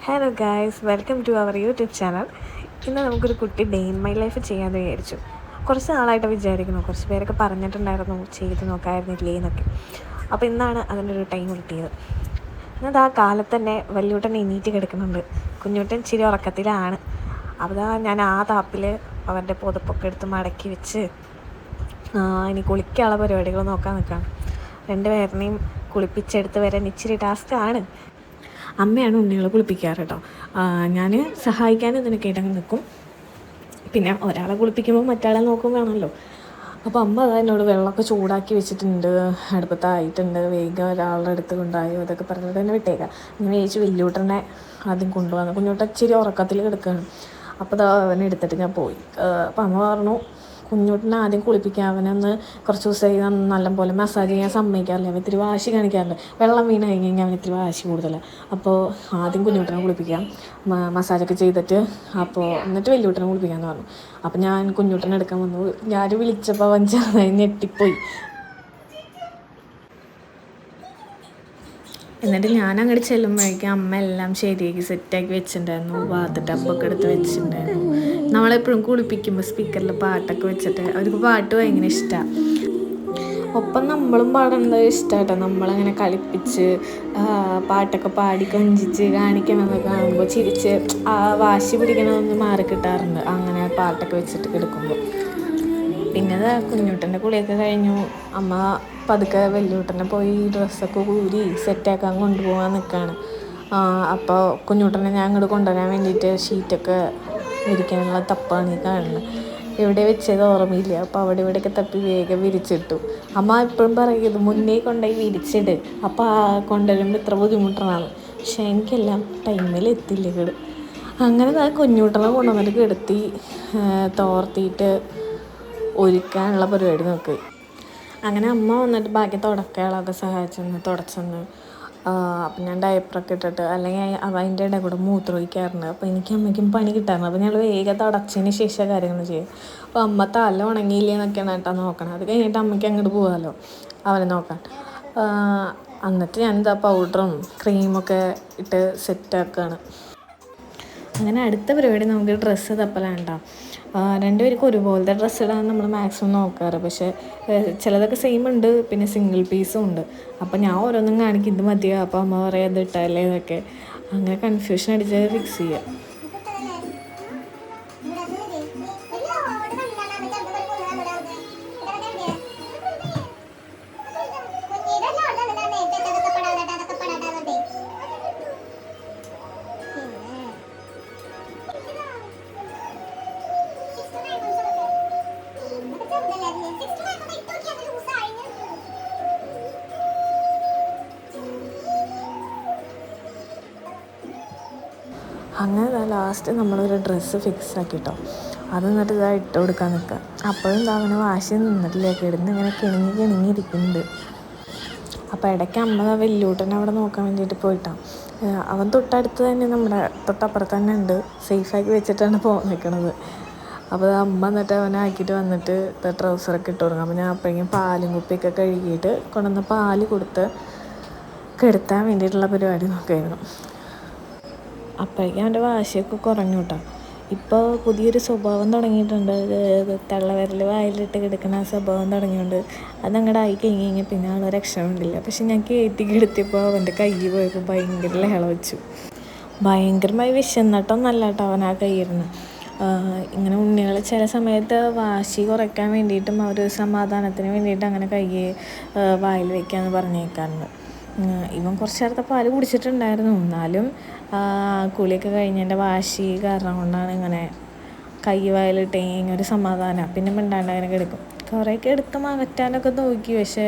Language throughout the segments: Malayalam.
Hello guys, welcome to our YouTube channel. ഇന്ന് നമുക്കൊരു കുട്ടി ഡേ ഇൻ മൈ ലൈഫ് ചെയ്യാമെന്ന് വിചാരിച്ചു. കുറച്ച് നാളായിട്ട് വിചാരിക്കുന്നു, കുറച്ച് പേരൊക്കെ പറഞ്ഞിട്ടുണ്ടായിരുന്നു ചെയ്ത് നോക്കാമായിരുന്നില്ലേ എന്നൊക്കെ. അപ്പോൾ ഇന്നാണ് അതിനൊരു ടൈം കിട്ടിയത്. എന്നാൽ ആ കാലത്ത് തന്നെ വലിയൂട്ടൻ എണീറ്റ് കിടക്കുന്നുണ്ട്. കുഞ്ഞൂട്ടൻ ഇച്ചിരി ഉറക്കത്തിലാണ്. അപ്പോൾ ഞാൻ ആ താപ്പിൽ അവരുടെ പുതപ്പൊക്കെ എടുത്ത് മടക്കി വെച്ച് ഇനി കുളിക്കാനുള്ള പരിപാടികൾ നോക്കാൻ നിൽക്കുകയാണ്. രണ്ടുപേരുടെയും കുളിപ്പിച്ചെടുത്ത് വരാൻ ഇച്ചിരി ടാസ്ക്കാണ്. അമ്മയാണ് ഉണ്ണികളെ കുളിപ്പിക്കാറ് കേട്ടോ. ഞാൻ സഹായിക്കാനും ഇതിനൊക്കെ ആയിട്ട് നിൽക്കും. പിന്നെ ഒരാളെ കുളിപ്പിക്കുമ്പോൾ മറ്റാളെ നോക്കും വേണമല്ലോ. അപ്പോൾ അമ്മ അതാ എന്നോട് വെള്ളമൊക്കെ ചൂടാക്കി വെച്ചിട്ടുണ്ട്, അടുപ്പത്തായിട്ടുണ്ട്, വേഗം ഒരാളുടെ അടുത്ത് കൊണ്ടായോ അതൊക്കെ പറഞ്ഞിട്ട് തന്നെ വിട്ടേക്കാം. ഞാൻ വിചാരിച്ചു വലിയൂട്ടനെ ആദ്യം കൊണ്ടുവന്നു. കുഞ്ഞൂട്ടൻ ഇച്ചിരി ഉറക്കത്തിൽ കിടക്കുകയാണ്. അപ്പോൾ അതാ അവനെ എടുത്തിട്ട് ഞാൻ പോയി. അപ്പോൾ അമ്മ പറഞ്ഞു കുഞ്ഞൂട്ടിനെ ആദ്യം കുളിപ്പിക്കാൻ, അവനൊന്ന് കുറച്ച് ദിവസമായി നല്ലപോലെ മസാജ് ചെയ്യാൻ സമ്മതിക്കാറില്ല. അവൻ ഇത്തിരി വാശി കാണിക്കാറുണ്ട്. വെള്ളം വീണ് കഴിഞ്ഞ് കഴിഞ്ഞാൽ അവൻ ഇത്തിരി വാശി കൂടുതലാണ്. അപ്പോൾ ആദ്യം കുഞ്ഞൂട്ടിനെ കുളിപ്പിക്കാം, മസാജൊക്കെ ചെയ്തിട്ട് എന്നിട്ട് വലിയൂട്ടിനെ കുളിപ്പിക്കാമെന്ന് പറഞ്ഞു. അപ്പോൾ ഞാൻ കുഞ്ഞൂട്ടിനെ എടുക്കാൻ വന്നു. ഞാൻ വിളിച്ചപ്പോൾ അവൻ ചെറുതായി ഞെട്ടിപ്പോയി. എന്നിട്ട് ഞാൻ അങ്ങോട്ട് ചെല്ലുമ്പോഴേക്കും അമ്മ എല്ലാം ശരിയാക്കി സെറ്റാക്കി വെച്ചിട്ടുണ്ടായിരുന്നു. വാത്ത് ടപ്പൊക്കെ എടുത്ത് വെച്ചിട്ടുണ്ടായിരുന്നു. നമ്മളെപ്പോഴും കുളിപ്പിക്കുമ്പോൾ സ്പീക്കറിൽ പാട്ടൊക്കെ വെച്ചിട്ട് അവർക്ക് പാട്ട് ഭയങ്കര ഇഷ്ടമാണ്. ഒപ്പം നമ്മളും പാടുന്നത് ഇഷ്ടമായിട്ടോ. നമ്മളങ്ങനെ കളിപ്പിച്ച് പാട്ടൊക്കെ പാടി കൊഞ്ചിച്ച് കാണിക്കണമെന്നൊക്കെ കാണുമ്പോൾ ചിരിച്ച് വാശി പിടിക്കണമെന്ന് മാറി കിട്ടാറുണ്ട് അങ്ങനെ പാട്ടൊക്കെ വെച്ചിട്ട് കിടക്കുമ്പോൾ. പിന്നെ കുഞ്ഞൂട്ടൻ്റെ കുളിയൊക്കെ കഴിഞ്ഞു. അമ്മ പതുക്കെ വലിയൂട്ടനെ പോയി ഡ്രസ്സൊക്കെ ഊരി സെറ്റാക്കാൻ കൊണ്ടുപോകാൻ നിൽക്കുകയാണ്. അപ്പോൾ കുഞ്ഞൂട്ടനെ ഞാൻ അങ്ങോട്ട് കൊണ്ടുവരാൻ വേണ്ടിയിട്ട് ഷീറ്റൊക്കെ വിരിക്കാനുള്ള തപ്പാണ് ഈ കാണുന്നത്. എവിടെ വെച്ചത് ഓർമ്മയില്ല. അപ്പോൾ അവിടെ ഇവിടെയൊക്കെ തപ്പി വേഗം വിരിച്ചിട്ടു. അമ്മ എപ്പോഴും പറയുന്നത് മുന്നേ കൊണ്ടുപോയി വിരിച്ചിട്, അപ്പോൾ കൊണ്ടുവരുമ്പോൾ ഇത്ര ബുദ്ധിമുട്ടാണ്. പക്ഷേ എനിക്കെല്ലാം ടൈമിൽ എത്തില്ല കേട്. അങ്ങനെ കുഞ്ഞൂട്ടനെ കൊണ്ടുവന്നിട്ട് കിടത്തി തോർത്തിയിട്ട് ഒരുക്കാനുള്ള പരിപാടി നോക്കി. അങ്ങനെ അമ്മ വന്നിട്ട് ബാക്കി തുടക്കാളൊക്കെ സഹായിച്ചെന്ന് തുടച്ചെന്ന്. അപ്പം ഞാൻ ഡയപ്പറൊക്കെ ഇട്ടിട്ട്, അല്ലെങ്കിൽ അതിൻ്റെ ഇടയിൽ കൂടെ മൂത്രമൊഴിക്കാറുണ്ട്. അപ്പോൾ എനിക്ക് അമ്മയ്ക്കും പണി കിട്ടാറുണ്ട്. അപ്പോൾ ഞങ്ങൾ വേഗം തുടച്ചതിന് ശേഷം കാര്യങ്ങൾ ചെയ്യും. അപ്പോൾ അമ്മ തല ഉണങ്ങിയില്ലേ എന്നൊക്കെയാണ് കേട്ടോ നോക്കണം. അത് കഴിഞ്ഞിട്ട് അമ്മയ്ക്ക് അങ്ങോട്ട് പോകാമല്ലോ അവനെ നോക്കാൻ. എന്നിട്ട് ഞാൻ പൗഡറും ക്രീമൊക്കെ ഇട്ട് സെറ്റാക്കുകയാണ്. അങ്ങനെ അടുത്ത പരിപാടി നമുക്ക് ഡ്രസ്സ് തപ്പലാണ്ടാവും. രണ്ടുപേർക്കും ഒരുപോലത്തെ ഡ്രസ്സ് ഇടാൻ നമ്മൾ മാക്സിമം നോക്കാറ്. പക്ഷേ ചിലതൊക്കെ സെയിം ഉണ്ട്, പിന്നെ സിംഗിൾ പീസും ഉണ്ട്. അപ്പോൾ ഞാൻ ഓരോന്നും കാണിക്കും, ഇത് മതിയോ, അപ്പോൾ അമ്മ പറയാം ഇത് ഇട്ടല്ലേ എന്നൊക്കെ. അങ്ങനെ കൺഫ്യൂഷൻ അടിച്ച് ഫിക്സ് ചെയ്യുക. അങ്ങനെ ലാസ്റ്റ് നമ്മളൊരു ഡ്രസ്സ് ഫിക്സ് ആക്കിട്ടോ. അത് എന്നിട്ട് ഇട്ട് കൊടുക്കാൻ നിൽക്കുക. അപ്പോഴും അവന് വാശി നിന്നിട്ടില്ല, കിടന്ന് ഇങ്ങനെ കിണങ്ങിയിരിക്കുന്നുണ്ട്. അപ്പോൾ ഇടയ്ക്ക് അമ്മ വലിയൂട്ടനെ അവിടെ നോക്കാൻ വേണ്ടിയിട്ട് പോയിട്ടാണ്. അവൻ തൊട്ടടുത്ത് തന്നെ, നമ്മുടെ തൊട്ടപ്പുറത്ത് തന്നെ ഉണ്ട്, സേഫാക്കി വെച്ചിട്ടാണ് നിൽക്കുന്നത്. അപ്പോൾ അമ്മ എന്നിട്ട് അവനെ ആക്കിയിട്ട് വന്നിട്ട് ട്രൗസറൊക്കെ ഇട്ട് കൊടുക്കും. അപ്പോൾ ഞാൻ അപ്പോഴേക്കും പാലും കുപ്പിയൊക്കെ കഴുകിയിട്ട് കൊണ്ടുവന്ന് പാല് കൊടുത്ത് കിടത്താൻ വേണ്ടിയിട്ടുള്ള പരിപാടി നോക്കുമായിരുന്നു. അപ്പോഴേക്കും അവൻ്റെ വാശിയൊക്കെ കുറഞ്ഞു കേട്ടോ. ഇപ്പോൾ പുതിയൊരു സ്വഭാവം തുടങ്ങിയിട്ടുണ്ട്. തള്ളവിരൽ വായിലിട്ട് കിടക്കുന്ന ആ സ്വഭാവം തുടങ്ങിയുണ്ട്. അതങ്ങോട്ട് ആയി കഴിഞ്ഞ് പിന്നെ ആൾ രക്ഷപ്പെടില്ല. പക്ഷെ ഞാൻ കയറ്റി കിടത്തിയപ്പോൾ അവൻ്റെ കൈ പോയപ്പോൾ ഭയങ്കര ലഹള വെച്ചു. ഭയങ്കരമായി വിശന്നിട്ടൊന്നല്ല കേട്ടോ അവൻ ആ കൈയിരുന്ന്. ഇങ്ങനെ ഉണ്ണികൾ ചില സമയത്ത് വാശി കുറയ്ക്കാൻ വേണ്ടിയിട്ടും അവർ സമാധാനത്തിന് വേണ്ടിയിട്ട് അങ്ങനെ കൈ വായിൽ വയ്ക്കാമെന്ന് പറഞ്ഞേക്കാറുണ്ട്. ഇവൻ കുറച്ച് നേരത്തെ പാല് കുടിച്ചിട്ടുണ്ടായിരുന്നു. എന്നാലും കുളിയൊക്കെ കഴിഞ്ഞതിൻ്റെ വാശി കാരണം കൊണ്ടാണ് ഇങ്ങനെ കൈ വായിലിട്ട് ഒരു സമാധാനം. പിന്നെ മിണ്ടാണ്ട് അങ്ങനെ കിടക്കും. കുറേയൊക്കെ എടുത്ത് മാറ്റാനൊക്കെ നോക്കി. പക്ഷേ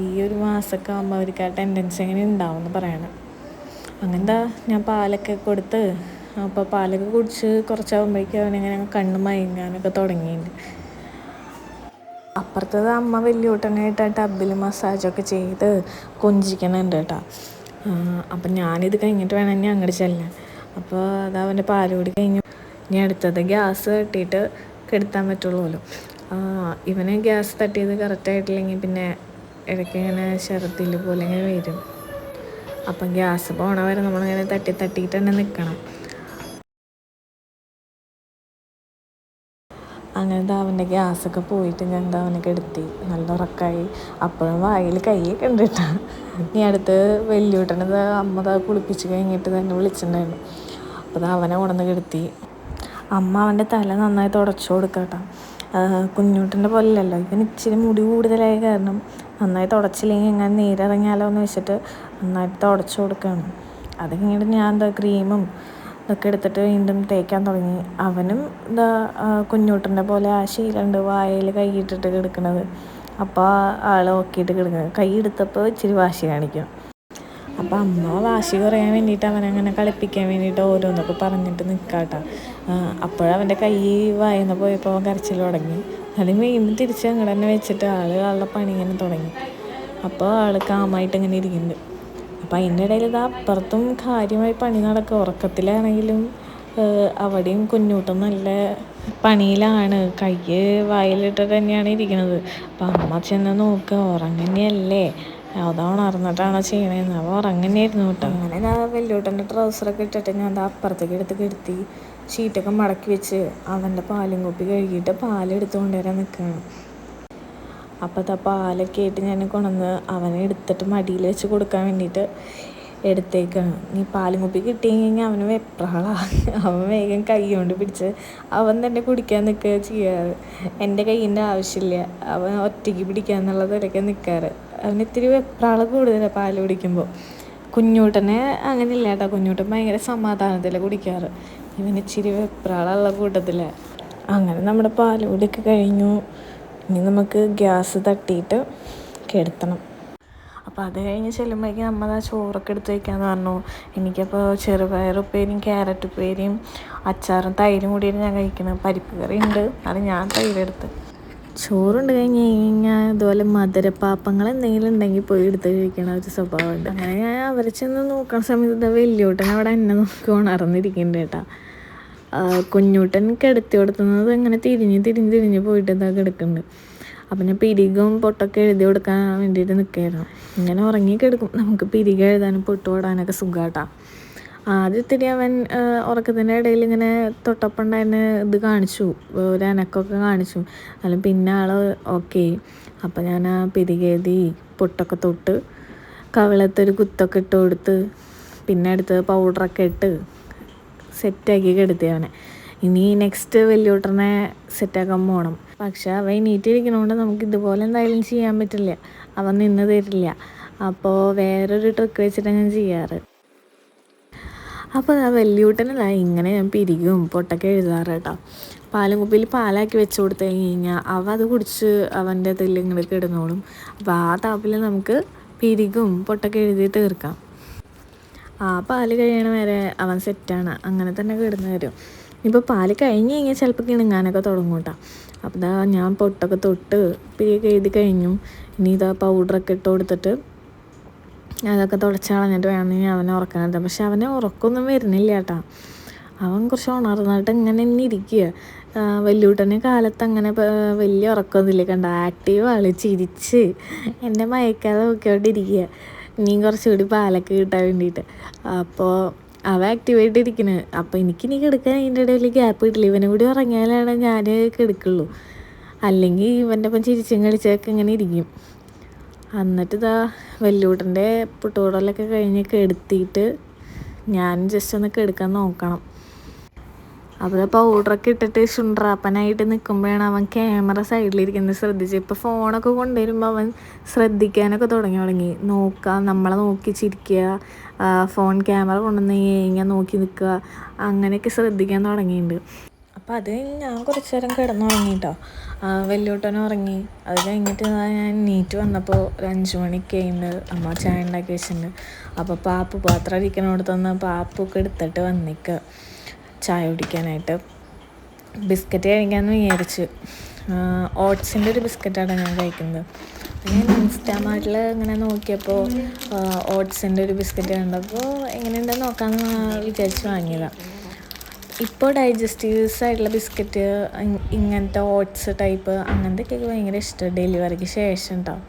ഈ ഒരു മാസമൊക്കെ ആകുമ്പോൾ അവർക്ക് ആ ടെൻഡൻസി അങ്ങനെ ഉണ്ടാവുമെന്ന് പറയണം. അങ്ങനെന്താ ഞാൻ പാലൊക്കെ കൊടുത്ത്, അപ്പോൾ പാലൊക്കെ കുടിച്ച് കുറച്ചാകുമ്പോഴേക്കും അവനിങ്ങനെ കണ്ണ് മയങ്ങാനൊക്കെ തുടങ്ങിയിട്ടുണ്ട്. അപ്പുറത്തത് അമ്മ വലിയൂട്ടനായിട്ട് ടബിൽ മസാജൊക്കെ ചെയ്ത് കൊഞ്ചിക്കണുണ്ട് കേട്ടോ. അപ്പം ഞാനിത് കഴിഞ്ഞിട്ട് വേണം ഇനി അങ്ങോട്ട് ചെല്ലാൻ. അപ്പോൾ അത് അവൻ്റെ പാല് കൂടി കഴിഞ്ഞു. ഇനി അടുത്തത് ഗ്യാസ് തട്ടിയിട്ട് കെടുത്താൻ പറ്റുള്ളൂല്ലോ. ഇവന് ഗ്യാസ് തട്ടിയത് കറക്റ്റായിട്ടില്ലെങ്കിൽ പിന്നെ ഇടയ്ക്ക് ഇങ്ങനെ ഛർദിൽ പോലെ ഇങ്ങനെ വരും. അപ്പം ഗ്യാസ് പോണ വരെ നമ്മളിങ്ങനെ തട്ടിയിട്ട് തന്നെ നിൽക്കണം. അങ്ങനെ അവൻ്റെ ഗ്യാസൊക്കെ പോയിട്ട് ഞാൻ അവനെ കെടുത്തി. നല്ല ഉറക്കമായി. അപ്പോഴും വായിൽ കൈയൊക്കെ ഉണ്ട് കേട്ടോ. നീ അടുത്ത് വലിയൂട്ടനത് അമ്മ കുളിപ്പിച്ച് കഴിഞ്ഞിട്ട് തന്നെ വിളിച്ചിട്ടുണ്ടായിരുന്നു. അപ്പോൾ അവനെ ഉണർന്ന് കെടുത്തി. അമ്മ അവൻ്റെ തല നന്നായി തുടച്ചു കൊടുക്കുക കേട്ടോ. കുഞ്ഞൂട്ടൻ്റെ പോലെയല്ലോ, ഇവന് ഇച്ചിരി മുടി കൂടുതലായ കാരണം നന്നായി തുടച്ചില്ലെങ്കിൽ ഇങ്ങനെ നീരിറങ്ങിയാലോ എന്ന് വെച്ചിട്ട് നന്നായിട്ട് തുടച്ചു കൊടുക്കുകയാണ്. അത് കഴിഞ്ഞിട്ട് ഞാൻ ക്രീമും ഇതൊക്കെ എടുത്തിട്ട് വീണ്ടും തേക്കാൻ തുടങ്ങി. അവനും കുഞ്ഞൂട്ടൻ്റെ പോലെ ആ ശീലമുണ്ട് വായിൽ കൈയിട്ടിട്ട് കിടക്കുന്നത്. അപ്പോൾ ആൾ നോക്കിയിട്ട് കിടക്കുന്നത്. കൈ എടുത്തപ്പോൾ ഇച്ചിരി വാശി കാണിക്കും. അപ്പോൾ അമ്മ വാശി കുറയാൻ വേണ്ടിയിട്ട് അവനങ്ങനെ കളിപ്പിക്കാൻ വേണ്ടിയിട്ട് ഓരോന്നൊക്കെ പറഞ്ഞിട്ട് നിൽക്കാട്ടോ. അപ്പോഴവൻ്റെ കൈ വായന്ന് പോയപ്പോൾ അവൻ കരച്ചിൽ തുടങ്ങി. അതിന് വീണ്ടും തിരിച്ച് അങ്ങോട്ട് തന്നെ വെച്ചിട്ട് ആളുടെ പണി ഇങ്ങനെ തുടങ്ങി. അപ്പോൾ ആൾ കാമായിട്ട് ഇങ്ങനെ ഇരിക്കുന്നുണ്ട്. അപ്പോൾ അതിൻ്റെ ഇടയിൽ ഇത് അപ്പുറത്തും കാര്യമായി പണി നടക്കുക. ഉറക്കത്തിലാണെങ്കിലും അവിടെയും കുഞ്ഞൂട്ടം നല്ല പണിയിലാണ്. കൈ വായിലിട്ടിട്ട് തന്നെയാണ് ഇരിക്കുന്നത്. അപ്പം അമ്മ ചെന്ന് നോക്കുക, ഉറങ്ങന്നെയല്ലേ, അതാ ഉണർന്നിട്ടാണോ ചെയ്യണേന്ന്. അവ ഉറങ്ങന്നെയായിരുന്നു കേട്ടോ. അങ്ങനെ ഞാൻ വലിയൂട്ടൻ്റെ ട്രൗസറൊക്കെ ഇട്ടിട്ട് ഞാൻ അപ്പുറത്തേക്ക് എടുത്ത് കിടത്തി ഷീറ്റൊക്കെ മടക്കി വെച്ച് അവൻ്റെ പാലും കുപ്പി കഴുകിയിട്ട് പാലെടുത്ത് കൊണ്ടുവരാൻ നിൽക്കുകയാണ്. അപ്പോൾ പാലൊക്കെ ആയിട്ട് ഞാൻ കൊണ്ടുവന്ന് അവനെ എടുത്തിട്ട് മടിയിൽ വെച്ച് കൊടുക്കാൻ വേണ്ടിയിട്ട് എടുത്തേക്കാണ്. നീ പാലും കുപ്പി കിട്ടി കഴിഞ്ഞാൽ അവന് വെപ്രാളാണ്. അവൻ വേഗം കൈ കൊണ്ട് പിടിച്ച് അവൻ തന്നെ കുടിക്കാൻ നിൽക്കുക ചെയ്യാറ്. എൻ്റെ കൈയിൻ്റെ ആവശ്യമില്ല, അവൻ ഒറ്റയ്ക്ക് പിടിക്കുക എന്നുള്ളതിലൊക്കെ നിൽക്കാറ്. അവന് ഇത്തിരി വെപ്രാള കൂടുതലാണ് പാൽ കുടിക്കുമ്പോൾ. കുഞ്ഞൂട്ടനെ അങ്ങനെ ഇല്ല കേട്ടോ. കുഞ്ഞൂട്ടൻ ഭയങ്കര സമാധാനത്തിലാണ് കുടിക്കാറ്. ഇവന് ഇച്ചിരി വെപ്രാളമുള്ള കൂട്ടത്തിലാണ്. അങ്ങനെ നമ്മുടെ പാൽ കുടിയൊക്കെ കഴിഞ്ഞു. ഇനി നമുക്ക് ഗ്യാസ് തട്ടിയിട്ട് കിടത്തണം. അപ്പോൾ അത് കഴിഞ്ഞ് ചെല്ലുമ്പോഴേക്കും നമ്മൾ ആ ചോറൊക്കെ എടുത്ത് വയ്ക്കാമെന്ന് പറഞ്ഞു. എനിക്കപ്പോൾ ചെറുപയർ ഉപ്പേരിയും ക്യാരറ്റ് ഉപ്പേരിയും അച്ചാറും തൈരും കൂടിയിട്ട് ഞാൻ കഴിക്കണം. പരിപ്പ് കറി ഉണ്ട്, അത് ഞാൻ തൈരെടുത്ത്. ചോറുണ്ട് കഴിഞ്ഞ് കഴിഞ്ഞാൽ ഇതുപോലെ മധുരപ്പാപ്പങ്ങൾ എന്തെങ്കിലും ഉണ്ടെങ്കിൽ പോയി എടുത്ത് കഴിക്കണ ഒരു സ്വഭാവമുണ്ട്. അങ്ങനെ ഞാൻ അവരെ ചെന്ന് നോക്കണ സമയത്ത് വലിയൂട്ടൻ അവിടെ എന്നെ നോക്കി ഉണർന്നിരിക്കുന്നുണ്ട് കേട്ടോ. കുഞ്ഞൂട്ടൻ കിടത്തി കൊടുത്തുന്നത് ഇങ്ങനെ തിരിഞ്ഞ് പോയിട്ട് ഇതൊക്കെ എടുക്കുന്നുണ്ട്. അപ്പം ഞാൻ പിരികും പൊട്ടൊക്കെ എഴുതി കൊടുക്കാൻ വേണ്ടിയിട്ട് നിൽക്കുകയായിരുന്നു. ഇങ്ങനെ ഉറങ്ങി കിടക്കും. നമുക്ക് പിരിക എഴുതാനും പൊട്ട് പോടാനൊക്കെ സുഖമാട്ടാ. ആദ്യത്തിരി അവൻ ഉറക്കത്തിൻ്റെ ഇടയിൽ ഇങ്ങനെ തൊട്ടപ്പുണ്ടായിരുന്ന ഇത് കാണിച്ചു, ഒരു അനക്കമൊക്കെ കാണിച്ചു. അല്ലെങ്കിൽ പിന്നെ ആൾ ഓക്കെ. അപ്പം ഞാൻ ആ പിരികെഴുതി പൊട്ടൊക്കെ തൊട്ട് കവിളത്തൊരു കുത്തൊക്കെ ഇട്ട് കൊടുത്ത് പിന്നെ അടുത്ത് പൗഡറൊക്കെ ഇട്ട് സെറ്റാക്കി കെടുത്തി അവനെ. ഇനി നെക്സ്റ്റ് വലിയൂട്ടനെ സെറ്റാക്കാൻ പോകണം. പക്ഷെ അവൻ എണീറ്റിരിക്കണോണ്ട് നമുക്ക് ഇതുപോലെ എന്തായാലും ചെയ്യാൻ പറ്റില്ല. അവൻ നിന്ന് തരില്ല. അപ്പോൾ വേറൊരു ട്രിക്ക് വെച്ചിട്ടാണ് ഞാൻ ചെയ്യാറ്. അപ്പോൾ ആ വലിയൂട്ടനല്ല ഇങ്ങനെ ഞാൻ പിരികും പൊട്ടൊക്കെ എഴുതാറ് കേട്ടോ. പാലും കുപ്പിയിൽ പാലാക്കി വെച്ച് കൊടുത്തു കഴിഞ്ഞാൽ അവൻ അത് കുടിച്ച് അവൻ്റെ ഇതിൽ ഇങ്ങനെ കിടന്നോളും. അപ്പോൾ ആ താപ്പിൽ നമുക്ക് പിരികും പൊട്ടൊക്കെ എഴുതി തീർക്കാം. ആ പാല് കഴിയണ വരെ അവൻ സെറ്റാണ്. അങ്ങനെ തന്നെ കിടന്നു വരും. ഇപ്പോൾ പാല് കഴിഞ്ഞ് കഴിഞ്ഞാൽ ചിലപ്പോൾ കിണുങ്ങാനൊക്കെ തുടങ്ങും കേട്ടോ. അപ്പോൾ ഇതാ ഞാൻ പൊട്ടൊക്കെ തൊട്ട് പിരിയൊക്കെ എഴുതി കഴിഞ്ഞു. ഇനി ഇതാ പൗഡറൊക്കെ ഇട്ട് കൊടുത്തിട്ട് അതൊക്കെ തുടച്ച് കളഞ്ഞിട്ട് വേണമെങ്കിൽ അവനെ ഉറക്കാനായിട്ട്. പക്ഷെ അവനെ ഉറക്കമൊന്നും വരുന്നില്ല കേട്ടോ. അവൻ കുറച്ച് ഉണർന്നിട്ട് ഇങ്ങനെ തന്നെ ഇരിക്കുക. വലിയൂട്ടനെ കാലത്ത് അങ്ങനെ വലിയ ഉറക്കമൊന്നുമില്ല കണ്ട. ആക്റ്റീവ് ആൾ ചിരിച്ച് എന്നെ മയക്കാതെ നോക്കിയോണ്ടിരിക്കുക. ഇനിയും കുറച്ചുകൂടി പാലൊക്കെ കിട്ടാൻ വേണ്ടിയിട്ട്. അപ്പോൾ അവ ആക്റ്റീവായിട്ട് ഇരിക്കുന്നത്. അപ്പോൾ എനിക്കിനി കിടക്കാൻ അതിൻ്റെ ഇടയിൽ ഗ്യാപ്പ് കിട്ടില്ല. ഇവനെ കൂടി ഉറങ്ങിയാലാണ് ഞാൻ കിടക്കുള്ളൂ. അല്ലെങ്കിൽ ഇവൻ്റെ ഒപ്പം ചിരിച്ചും കളിച്ചൊക്കെ ഇങ്ങനെ ഇരിക്കും. എന്നിട്ട് ഇതാ വലിയൂട്ടൻ്റെ പുട്ടുകൂടലൊക്കെ കഴിഞ്ഞ് കെടുത്തിയിട്ട് ഞാൻ ജസ്റ്റ് ഒന്ന് കെടുക്കാൻ നോക്കണം. അപ്പോൾ പൗഡറൊക്കെ ഇട്ടിട്ട് ശുണ്ട്രാപ്പനായിട്ട് നിൽക്കുമ്പോഴാണ് അവൻ ക്യാമറ സൈഡിലിരിക്കുന്നത് ശ്രദ്ധിച്ച്. ഇപ്പോൾ ഫോണൊക്കെ കൊണ്ടുവരുമ്പോൾ അവൻ ശ്രദ്ധിക്കാനൊക്കെ തുടങ്ങി. നോക്കാം, നമ്മളെ നോക്കി ചിരിക്കുക, ഫോൺ ക്യാമറ കൊണ്ടുവന്ന് കഴിഞ്ഞാൽ നോക്കി നിൽക്കുക, അങ്ങനെയൊക്കെ ശ്രദ്ധിക്കാൻ തുടങ്ങിയിട്ടുണ്ട്. അപ്പോൾ അത് ഞാൻ കുറച്ച് നേരം കിടന്നുറങ്ങി കേട്ടോ. വലിയൂട്ടനും ഉറങ്ങി. അത് കഴിഞ്ഞിട്ട് ഞാൻ നീറ്റ് വന്നപ്പോൾ ഒരു 5 മണിയൊക്കെ ഉണ്ട്. അമ്മ ചായ ഉണ്ടാക്കി വെച്ചിട്ടുണ്ട്. അപ്പോൾ പാപ്പ് പാത്രം ഇരിക്കണോടത്തുനിന്ന് പാപ്പൊക്കെ എടുത്തിട്ട് വന്നിക്കുക ചായ കുടിക്കാനായിട്ട്. ബിസ്ക്കറ്റ് കഴിക്കാമെന്ന് വിചാരിച്ച്. ഓട്സിൻ്റെ ഒരു ബിസ്ക്കറ്റാണ് ഞാൻ കഴിക്കുന്നത്. ഞാൻ ഇൻസ്റ്റാമാർട്ടിൽ ഇങ്ങനെ നോക്കിയപ്പോൾ ഓട്സിൻ്റെ ഒരു ബിസ്ക്കറ്റ് കണ്ടപ്പോൾ എങ്ങനെയുണ്ടെന്ന് നോക്കാമെന്ന് വിചാരിച്ച് വാങ്ങിയതാണ്. ഇപ്പോൾ ഡൈജസ്റ്റീവ്സ് ആയിട്ടുള്ള ബിസ്ക്കറ്റ്, ഇങ്ങനത്തെ ഓട്സ് ടൈപ്പ് അങ്ങനത്തെ ഒക്കെ ഭയങ്കര ഇഷ്ടമാണ് ഡെലിവറിക്ക് ശേഷം ഉണ്ടാവും.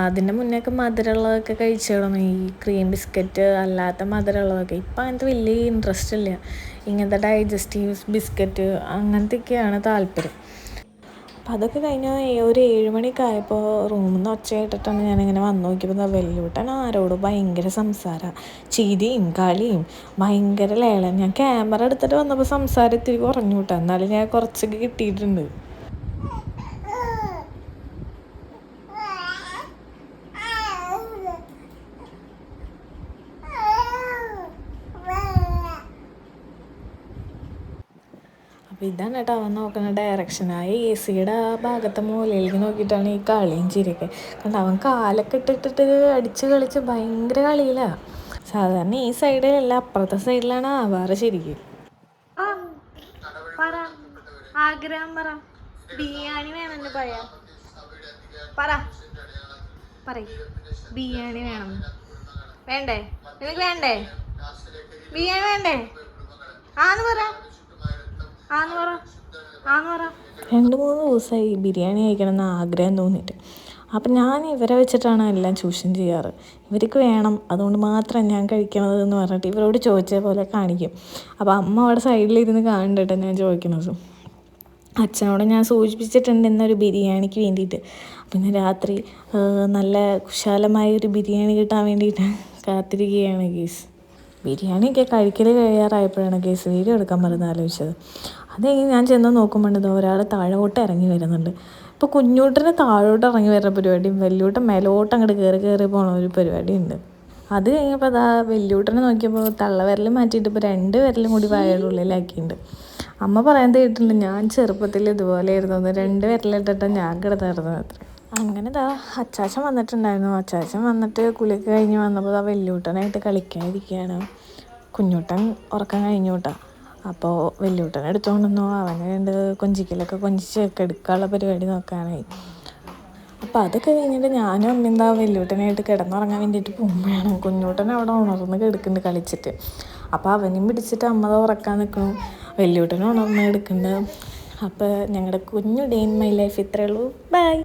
അതിൻ്റെ മുന്നേയൊക്കെ മധുരമുള്ളതൊക്കെ കഴിച്ചു തുടങ്ങി, ഈ ക്രീം ബിസ്ക്കറ്റ് അല്ലാത്ത മധുരമുള്ളതൊക്കെ. ഇപ്പം അങ്ങനത്തെ വലിയ ഇൻട്രസ്റ്റ് ഇല്ല. ഇങ്ങനത്തെ ഡൈജസ്റ്റീവ് ബിസ്ക്കറ്റ് അങ്ങനത്തെയൊക്കെയാണ് താല്പര്യം. അപ്പം അതൊക്കെ കഴിഞ്ഞ് ഒരു 7 മണിയൊക്കെ ആയപ്പോൾ റൂമിൽ നിന്ന് ഒച്ച കേട്ടിട്ടാണ് ഞാനിങ്ങനെ വന്ന് നോക്കിയപ്പോൾ വെല്ലൂട്ടൻ ആരോടും ഭയങ്കര സംസാരം, ചിരിയും കളിയും, ഭയങ്കര ലേളം. ഞാൻ ക്യാമറ എടുത്തിട്ട് വന്നപ്പോൾ സംസാരം ഇത്തിരി കുറഞ്ഞു കിട്ടാം, എന്നാലും ഞാൻ കുറച്ചൊക്കെ കിട്ടിയിട്ടുണ്ട്. അപ്പോൾ ഇതാണ് കേട്ടോ അവൻ നോക്കുന്ന ഡയറക്ഷനായി AC-യുടെ ആ ഭാഗത്തെ മൂലയിലേക്ക് നോക്കിയിട്ടാണ് ഈ കളിയും ചിരിയൊക്കെ. കണ്ട അവൻ കാലൊക്കെ ഇട്ടിട്ടിട്ട് അടിച്ച് കളിച്ച് ഭയങ്കര കളിയിലാണ്. സാധാരണ ഈ സൈഡിലല്ല, അപ്പുറത്തെ സൈഡിലാണ് ആവാറ് ശരിക്കും. ആഗ്രഹം പറ, ബിരിയാണി വേണമെന്ന് പറ, ബിരിയാണി വേണം. വേണ്ടേ നിനക്ക്? വേണ്ടേ ബിരിയാണി? വേണ്ടേ? ആന്ന് പറ. 2-3 ദിവസമായി ബിരിയാണി കഴിക്കണമെന്ന് ആഗ്രഹം തോന്നിയിട്ട്. അപ്പം ഞാൻ ഇവരെ വെച്ചിട്ടാണ് എല്ലാം ചൂഷണം ചെയ്യാറ്. ഇവർക്ക് വേണം, അതുകൊണ്ട് മാത്രം ഞാൻ കഴിക്കണത് എന്ന് പറഞ്ഞിട്ട് ഇവരോട് ചോദിച്ച പോലെ കാണിക്കും. അപ്പോൾ അമ്മ അവിടെ സൈഡിലിരുന്ന് കാണണ്ടട്ടോ ഞാൻ ചോദിക്കണത്. അച്ഛനോട് ഞാൻ സൂചിപ്പിച്ചിട്ടുണ്ട് ഇന്നൊരു ബിരിയാണിക്ക് വേണ്ടിയിട്ട്. പിന്നെ രാത്രി നല്ല കുശാലമായൊരു ബിരിയാണി കിട്ടാൻ വേണ്ടിയിട്ട് കാത്തിരിക്കുകയാണ് ഗീസ്. ബിരിയാണിയൊക്കെ കഴിക്കൽ കഴിയാറായപ്പോഴാണ് ഗീസ് വീഡിയോ എടുക്കാൻ പറഞ്ഞ് ആലോചിച്ചത്. അത് ഞാൻ ചെന്ന് നോക്കുമ്പോണ്ടത് ഒരാൾ താഴോട്ട് ഇറങ്ങി വരുന്നുണ്ട്. ഇപ്പോൾ കുഞ്ഞൂട്ടന് താഴോട്ട് ഇറങ്ങി വരുന്ന പരിപാടിയും വെല്ലൂട്ടൻ മേലോട്ട് അങ്ങോട്ട് കയറി പോകണ ഒരു പരിപാടിയുണ്ട്. അത് കഴിഞ്ഞപ്പോൾ അതാ വെല്ലൂട്ടനെ നോക്കിയപ്പോൾ തള്ളവിരൽ മാറ്റിയിട്ട് ഇപ്പോൾ 2 വിരലും കൂടി വായയുടെ ഉള്ളിലാക്കിയിട്ടുണ്ട്. അമ്മ പറയുന്നത് കേട്ടിട്ടുണ്ട്, ഞാൻ ചെറുപ്പത്തിൽ ഇതുപോലെ ആയിരുന്നു, 2 വിരലിട്ടിട്ട് ഞാൻ കിടന്നായിരുന്നു അത്ര. അങ്ങനെ അച്ചാച്ചൻ വന്നിട്ടുണ്ടായിരുന്നു. അച്ചാച്ചൻ വന്നിട്ട് കുളിയൊക്കെ കഴിഞ്ഞ് വന്നപ്പോൾ വെല്ലൂട്ടനായിട്ട് കളിക്കാതിരിക്കുകയാണ്. കുഞ്ഞൂട്ടൻ ഉറക്കം കഴിഞ്ഞു കേട്ടോ. അപ്പോൾ വെല്ലൂട്ടനെ എടുത്തുകൊണ്ടു അവനെ 2 കൊഞ്ചിക്കലൊക്കെ കൊഞ്ചിച്ചൊക്കെ എടുക്കാനുള്ള പരിപാടി നോക്കാനായി. അപ്പോൾ അതൊക്കെ കഴിഞ്ഞിട്ട് ഞാനും അമ്മ വെല്ലൂട്ടനായിട്ട് കിടന്നുറങ്ങാൻ വേണ്ടിയിട്ട് പോകുമ്പോഴാണ് കുഞ്ഞൂട്ടൻ അവിടെ ഉണർന്ന് കിടക്കുന്നുണ്ട് കളിച്ചിട്ട്. അപ്പോൾ അവനെയും പിടിച്ചിട്ട് അമ്മ ഉറക്കാൻ നിൽക്കണം, വെല്ലൂട്ടനും ഉണർന്ന് കിടക്കുന്നുണ്ട്. അപ്പോൾ ഞങ്ങളുടെ കുഞ്ഞു ഡേ ഇൻ മൈ ലൈഫ് ഇത്രയേ ഉള്ളൂ. ബൈ.